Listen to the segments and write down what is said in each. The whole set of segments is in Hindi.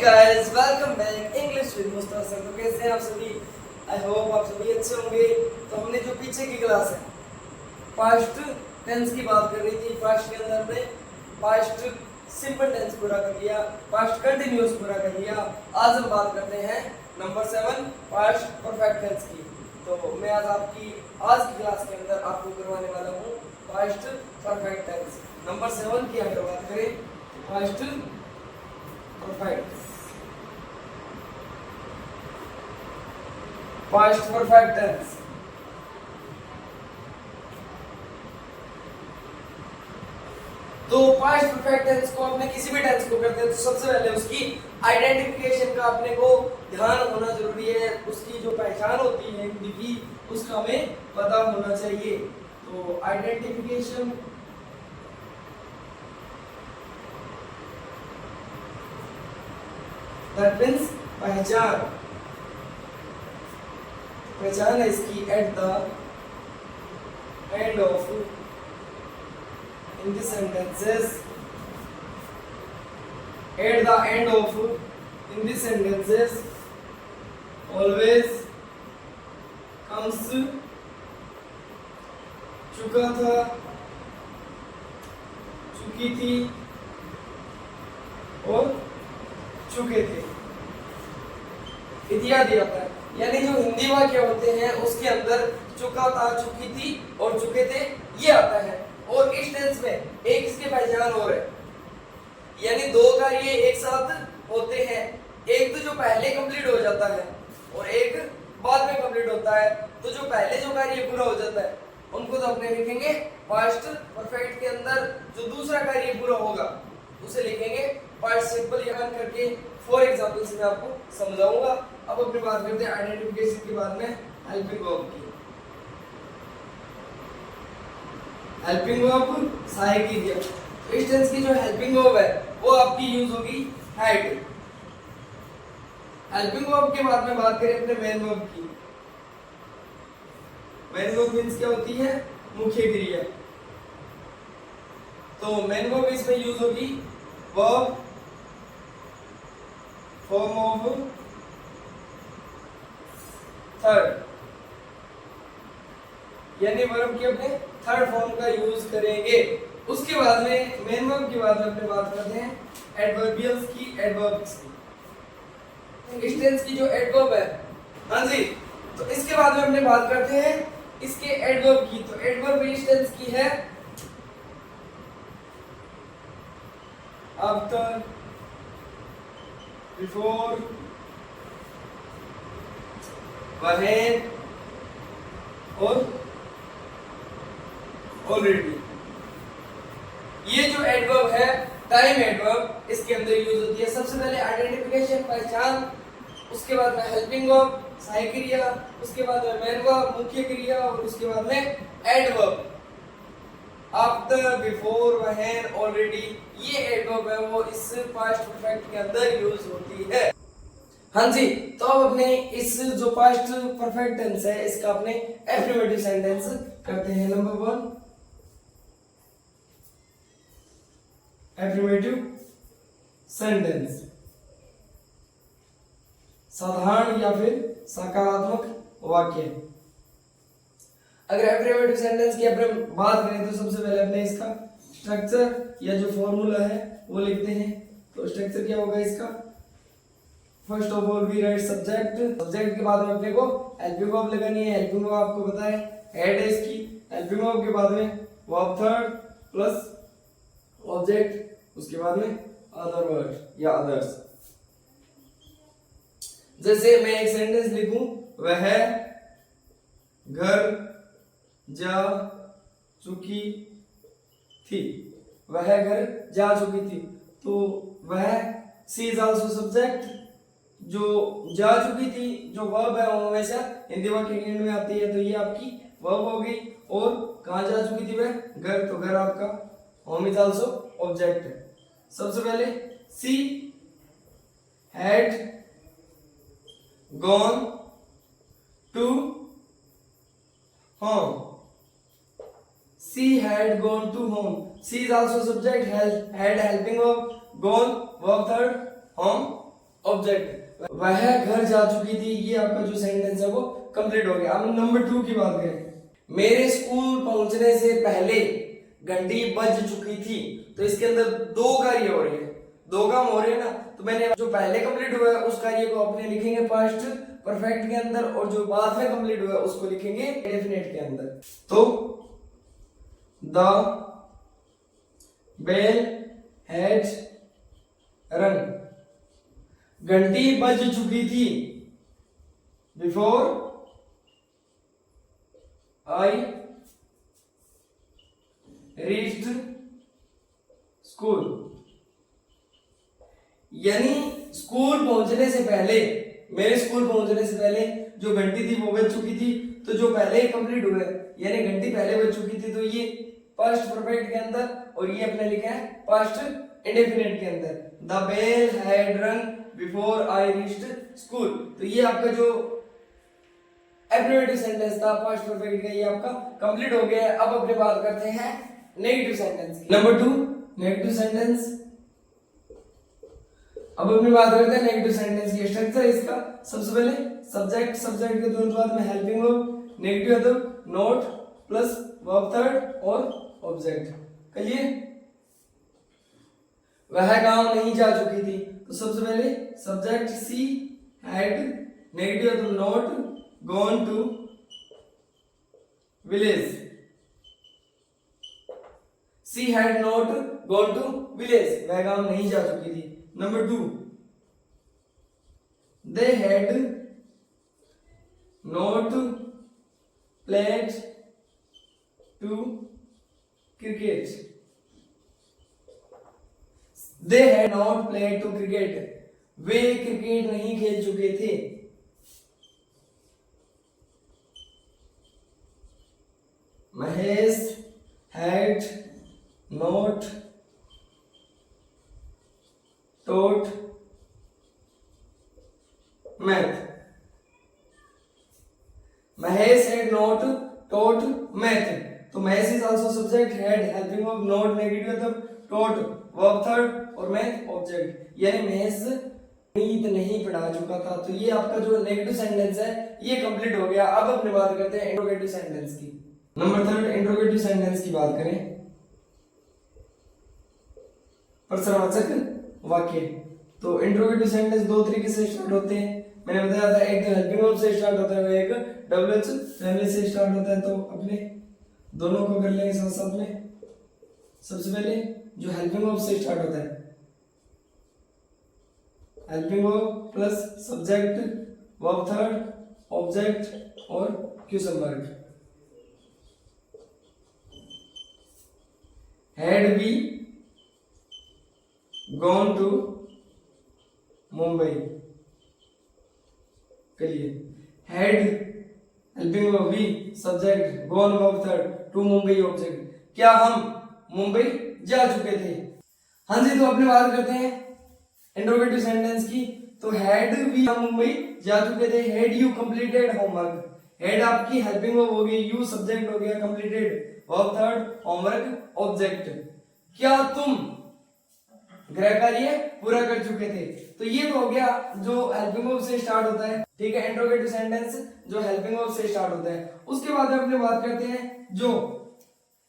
Guys, welcome back English with Mustafa sir. तो कैसे हैं आप सभी? आई होप आप सभी अच्छे होंगे। तो हमने जो पीछे की क्लास है पास्ट टेंस की बात कर रही थी। पास्ट के अंदर हमने पास्ट सिंपल टेंस पूरा कर लिया, पास्ट कंटिन्यूअस पूरा कर लिया। आज हम बात करते हैं नंबर 7 पास्ट परफेक्ट टेंस की। तो मैं आज की क्लास के अंदर आपको करवाने वाला हूँ पास्ट परफेक्ट टेंस नंबर 7 की। अगर बात करें पास्ट परफेक्ट टेंस, तो पास्ट परफेक्ट टेंस को अपने किसी भी टेंस को करते हैं तो सबसे पहले उसकी आइडेंटिफिकेशन का अपने को ध्यान होना जरूरी है। उसकी जो पहचान होती है की उसका हमें पता होना चाहिए। तो आइडेंटिफिकेशन दैट मीन्स पहचान है इसकी at the end of in the sentences, at the end of in the sentences always comes चुका था, चुकी थी और चुके थे इत्यादि आता है। यानी जो हिंदी वाक्य होते हैं उसके अंदर चुका था, चुकी थी और चुके थे ये आता है। और इस टेंस में एक इसकी पहचान और है, यानी दो कार्य एक साथ होते हैं। एक तो जो पहले कंप्लीट हो जाता है और एक बाद में कंप्लीट होता है। तो जो पहले जो कार्य पूरा हो जाता है उनको तो अपने लिखेंगे पास्ट परफेक्ट के अंदर। जो दूसरा कार्य पूरा होगा उसे लिखेंगे पास्ट सिंपल। यहाँ करके फॉर एग्जांपल से मैं आपको समझाऊंगा। अब अपनी बात करते हैं आइडेंटिफिकेशन के बाद में हेल्पिंग वर्ब की। हेल्पिंग वर्ब सहायक क्रिया। इस टेंस की जो हेल्पिंग वर्ब है वो आपकी यूज होगी हैड। हेल्पिंग वर्ब के बाद में बात करें अपने मेन वर्ब की। मेन वर्ब मींस क्या होती है? मुख्य क्रिया। तो मेन वर्ब इसमें यूज होगी वर्ब फॉर्म ऑफ थर्ड, यानी वर्ब के अपने थर्ड फॉर्म का यूज करेंगे। उसके बाद में मेन वर्ब के बाद में अपने बात करते हैं एडवर्बियल्स की, एडवर्ब्स की। इस टेंस की जो एडवर्ब है, हाँ जी, तो इसके बाद में अपने बात करते हैं इसके एडवर्ब की। तो एडवर्ब इस टेंस की है आफ्टर, बिफोर, व्हेन और ऑलरेडी। ये जो एडवर्ब है टाइम एडवर्ब इसके अंदर यूज होती है। सबसे पहले आइडेंटिफिकेशन पहचान, उसके बाद में हेल्पिंग वर्ब सहायक क्रिया, उसके बाद में मेन वर्ब मुख्य क्रिया और उसके बाद में adverb after, before, when, already. ये एडवर्ब है वो इस पास्ट परफेक्ट के अंदर यूज होती है। हाँ जी, तो अब अपने इस जो पास्ट परफेक्ट टेंस है इसका अपने एफर्मेटिव सेंटेंस करते हैं। नंबर 1 एफर्मेटिव सेंटेंस, साधारण या फिर सकारात्मक वाक्य। अगर एफर्मेटिव सेंटेंस की अपन बात करें तो सबसे पहले अपने इसका स्ट्रक्चर या जो फॉर्मूला है वो लिखते हैं। तो स्ट्रक्चर क्या होगा इसका? First of all we write subject. Subject के बाद में अपने को हेल्पिंग वर्ब लगानी है। हेल्पिंग वर्ब आपको पता है हेड है इसकी। हेल्पिंग वर्ब के बाद में वर्ब थर्ड प्लस ऑब्जेक्ट, उसके बाद में अदर वर्ड या अदर्स। जैसे मैं एक सेंटेंस लिखूं, वह घर जा चुकी थी। वह घर जा चुकी थी, तो वह सी इज आल्सो सब्जेक्ट। जो जा चुकी थी जो वर्ब है वो हमेशा हिंदी वाक्य के एंड में आती है, तो ये आपकी वर्ब हो गई। और कहां जा चुकी थी वह? घर, तो घर आपका होम इज आल्सो ऑब्जेक्ट है। सबसे पहले she had gone to home. She had gone to home. She is also subject, had helping verb, gone verb third, home object. वह घर जा चुकी थी, ये आपका जो सेंटेंस है वो कंप्लीट हो गया। अब नंबर 2 की बात करें, मेरे स्कूल पहुंचने से पहले घंटी बज चुकी थी। तो इसके अंदर दो कार्य हो रहे हैं, दो काम हो रहे हैं ना। तो मैंने जो पहले कंप्लीट हुआ है उस कार्य को अपने लिखेंगे पास्ट परफेक्ट के अंदर, और जो बाद में कंप्लीट हुआ है उसको लिखेंगे डेफिनेट के अंदर। तो द बेल हैड रंग, घंटी बज चुकी थी बिफोर आई रीच्ड स्कूल। यानी स्कूल पहुंचने से पहले, मेरे स्कूल पहुंचने से पहले जो घंटी थी वो बज चुकी थी। तो जो पहले ही कंप्लीट हुआ है यानी घंटी पहले बज चुकी थी, तो ये पास्ट परफेक्ट के अंदर, और ये अपने लिखा है पास्ट इंडेफिनिट के अंदर। द बेल हैड रंग बिफोर आई रीच्ड स्कूल। तो ये आपका जो एब्रिविएटेड सेंटेंस था पास्ट परफेक्ट का, ये आपका कंप्लीट हो गया है। अब अपने बात करते हैं नेगेटिव सेंटेंस की। Number 2 negative sentence. अब अपनी बात करते हैं नेगेटिव सेंटेंस की स्ट्रक्चर इसका। सबसे पहले सब्जेक्ट, सब्जेक्ट के तुरंत बाद में हेल्पिंग वर्ब, नेगेटिव मतलब नोट प्लस वर्ब थर्ड और ऑब्जेक्ट। कहिए वह गांव नहीं जा चुकी थी। तो सबसे पहले सब्जेक्ट सी हैड, नेगेटिव मतलब not gone to village. She had not gone to village, वह गांव नहीं जा चुकी थी। Number 2 they had not played to cricket. They had not played to cricket, वे क्रिकेट नहीं खेल चुके थे। Mahesh had not taught math. Mahesh had not taught math. तो Mahesh is also subject, had helping verb, not negative मतलब taught verb third और math object। यानी महेश गणित नहीं पढ़ा चुका था। तो ये आपका जो नेगेटिव सेंटेंस है ये कंप्लीट हो गया। अब अपने बात करते हैं इंट्रोगेटिव सेंटेंस की। नंबर 3 इंट्रोगेटिव सेंटेंस की बात करें, प्रश्नवाचक वाक्य। तो इंट्रोगेटिव सेंटेंस दो तरीके से स्टार्ट होते हैं। मैंने बताया था एक हेल्पिंग वर्ब से स्टार्ट होता है, एक डब्ल्यूएच फैमिली से स्टार्ट होता है। तो अपने दोनों को कर लेंगे साथ साथ में। सबसे पहले जो हेल्पिंग वर्ब से स्टार्ट होता है, helping verb plus subject verb third object और question mark. Had be gone to Mumbai. करिए had helping verb be subject gone verb third to Mumbai object. क्या हम मुंबई जा चुके थे? हाँ जी। तो अपने बात करते हैं इंट्रोगेटिव सेंटेंस की। तो हैड वी हम मुंबई जा चुके थे। Had you completed homework, had आपकी हेल्पिंग वर्ब हो गई, यू सब्जेक्ट हो गया, completed verb third homework object. क्या तुम गृह कार्य पूरा कर चुके थे? तो ये तो हो गया जो हेल्पिंग वर्ब से स्टार्ट होता है, ठीक है। इंट्रोगेटिव सेंटेंस जो हेल्पिंग वर्ब से स्टार्ट होता है। उसके बाद अपने बात करते हैं जो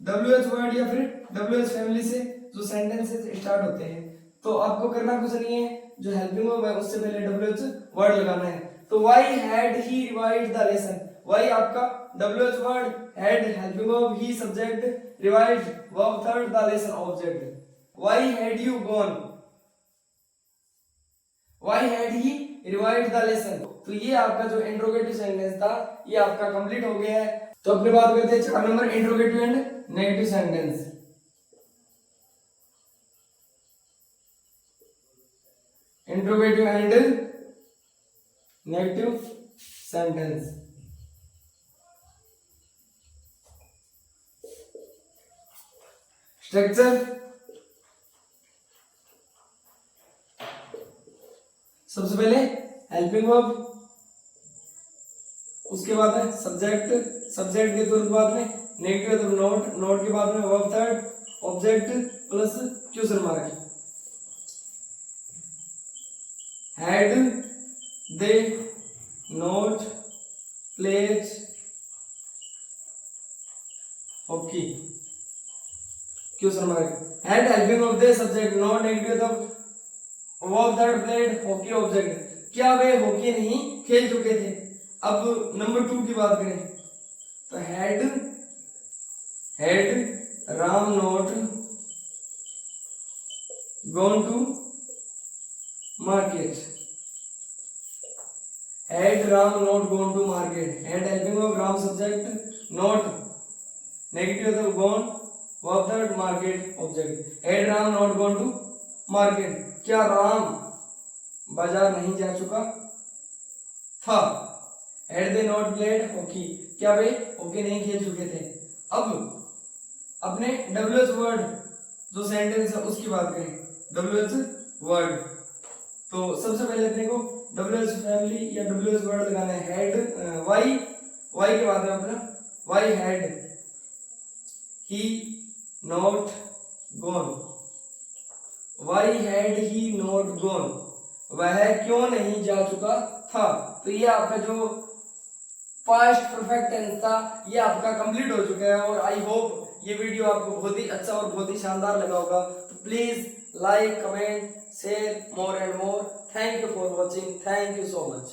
डब्ल्यूएच वर्ड या फिर डब्ल्यूएच फैमिली से जो सेंटेंसेस स्टार्ट होते हैं। तो आपको करना कुछ नहीं है, जो हेल्पिंग वर्ब है उससे पहले डब्ल्यूएच वर्ड लगाना है। तो why had he revised the lesson, why आपका WH word, had helping verb, he subject, revised verb third, the lesson object. Why had you gone? Why had he revised the lesson? तो ये आपका जो इंट्रोगेटिव सेंटेंस था ये आपका कंप्लीट हो गया है। तो अपनी बात करते हैं 4 number interrogative and negative sentence. Interrogative and negative sentence. Structure सबसे पहले हेल्पिंग वर्ब, उसके बाद है सब्जेक्ट, सब्जेक्ट के तुरंत बाद में नेगेटिव मतलब नोट, नोट के बाद में verb third object plus question mark. Had they not played hockey, question mark. Had helping of the subject not negative of that played hockey object, क्या वे हॉकी नहीं खेल चुके थे। अब नंबर 2 की बात करें तो had Ram not gone to market, had Ram not gone to market, had helping of Ram subject not negative of gone of that market object, had Ram not gone to market, क्या राम बाजार नहीं जा चुका था। Had they not played hockey, क्या वे हॉकी नहीं खेल चुके थे। अब अपने डब्ल्यूएच वर्ड जो सेंटेंस है उसकी बात करें, डब्ल्यूएच वर्ड, तो सबसे पहले अपने को डब्ल्यूएच फैमिली या डब्ल्यूएच वर्ड लगाना है। हैड वाई के बाद में अपना why had he not gone, why had he not gone, वह क्यों नहीं जा चुका था। तो ये आपका जो पास्ट परफेक्ट टेंस था ये आपका कंप्लीट हो चुका है और आई होप ये वीडियो आपको बहुत ही अच्छा और बहुत ही शानदार लगा होगा। तो please like, comment, share more and more. Thank you for watching, thank you so much.